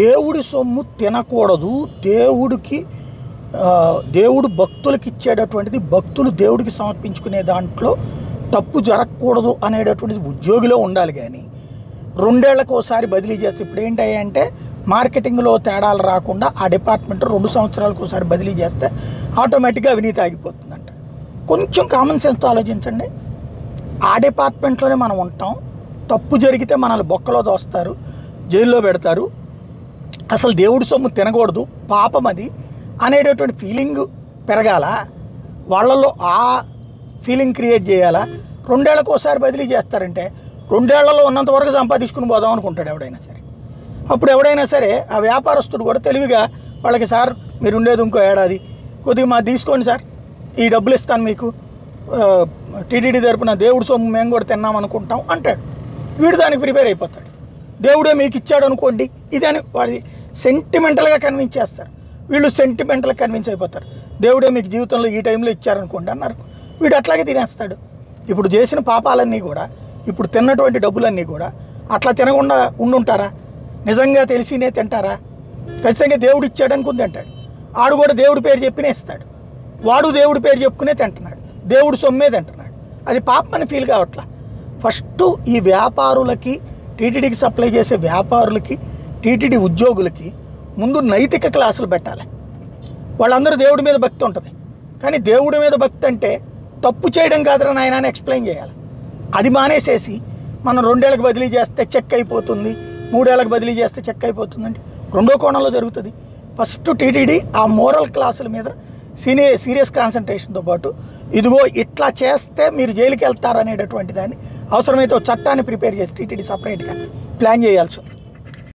దేవుడి సొమ్ము తినకూడదు. దేవుడు భక్తులకు ఇచ్చేటటువంటిది భక్తులు దేవుడికి సమర్పించుకునే దాంట్లో తప్పు జరగకూడదు అనేటటువంటిది ఉద్యోగిలో ఉండాలి. కానీ రెండేళ్లకు ఒకసారి బదిలీ చేస్తే ఇప్పుడు ఏంటంటే మార్కెటింగ్లో తేడాలు రాకుండా ఆ డిపార్ట్మెంట్ 2 సంవత్సరాలకు ఒకసారి బదిలీ చేస్తే ఆటోమేటిక్గా అవినీతి ఆగిపోతుందంట. కొంచెం కామన్ సెన్స్తో ఆలోచించండి. ఆ డిపార్ట్మెంట్లోనే మనం ఉంటాం. తప్పు జరిగితే మనల్ని బొక్కలో దోస్తారు, జైల్లో పెడతారు. అసలు దేవుడి సొమ్ము తినకూడదు, పాపం అది అనేటటువంటి ఫీలింగ్ పెరగాల, వాళ్ళల్లో ఆ ఫీలింగ్ క్రియేట్ చేయాలా. 2 ఏళ్లకు ఒకసారి బదిలీ చేస్తారంటే 2 ఏళ్లలో ఉన్నంత వరకు సంపాదించుకుని పోదాం అనుకుంటాడు ఎవడైనా సరే. అప్పుడు ఎవడైనా సరే ఆ వ్యాపారస్తుడు కూడా తెలివిగా వాళ్ళకి, సార్ మీరు ఉండేది ఇంకో ఏడాది, కొద్దిగా మా తీసుకోండి సార్, ఈ డబ్బులు ఇస్తాను మీకు, టీటీడీ తరపున దేవుడి సొమ్ము మేము కూడా తిన్నాం అనుకుంటాం అంటాడు. వీడు దానికి ప్రిపేర్ అయిపోతాడు. దేవుడే మీకు ఇచ్చాడు అనుకోండి ఇదని వాడి సెంటిమెంటల్గా కన్విన్స్ చేస్తారు. వీళ్ళు సెంటిమెంటల్గా కన్విన్స్ అయిపోతారు. దేవుడే మీకు జీవితంలో ఈ టైంలో ఇచ్చారనుకోండి అన్నారు. వీడు అట్లాగే తినేస్తాడు. ఇప్పుడు చేసిన పాపాలన్నీ కూడా, ఇప్పుడు తిన్నటువంటి డబ్బులన్నీ కూడా అట్లా తినకుండా ఉండుంటారా? నిజంగా తెలిసినే తింటారా? ఖచ్చితంగా దేవుడు ఇచ్చాడు అనుకుని తింటాడు. ఆడు కూడా దేవుడి పేరు చెప్పినే ఇస్తాడు. వాడు దేవుడి పేరు చెప్పుకునే తింటున్నాడు, దేవుడు సొమ్మే తింటున్నాడు. అది పాపమని ఫీల్ కావట్లా. ఫస్ట్ ఈ వ్యాపారులకి, టీటీడీకి సప్లై చేసే వ్యాపారులకి, టీటీడీ ఉద్యోగులకి ముందు నైతిక క్లాసులు పెట్టాలి. వాళ్ళందరూ దేవుడి మీద భక్తి ఉంటుంది, కానీ దేవుడి మీద భక్తి అంటే తప్పు చేయడం కాదురా నాయన అని ఎక్స్ప్లెయిన్ చేయాలి. అది మానేసేసి మనం 2 ఏళ్ళకి బదిలీ చేస్తే చెక్ అయిపోతుంది, 3 ఏళ్ళకి బదిలీ చేస్తే చెక్ అయిపోతుంది అంటే రెండో కోణంలో జరుగుతుంది. ఫస్ట్ టీటీడీ ఆ మోరల్ క్లాసుల మీద సీరియస్ కాన్సన్ట్రేషన్తో పాటు, ఇదిగో ఇట్లా చేస్తే మీరు జైలుకి వెళ్తారనేటటువంటి దాన్ని అవసరమైతే చట్టాన్ని ప్రిపేర్ చేసి టీటీడీ సపరేట్గా ప్లాన్ చేయాల్సి ఉంది.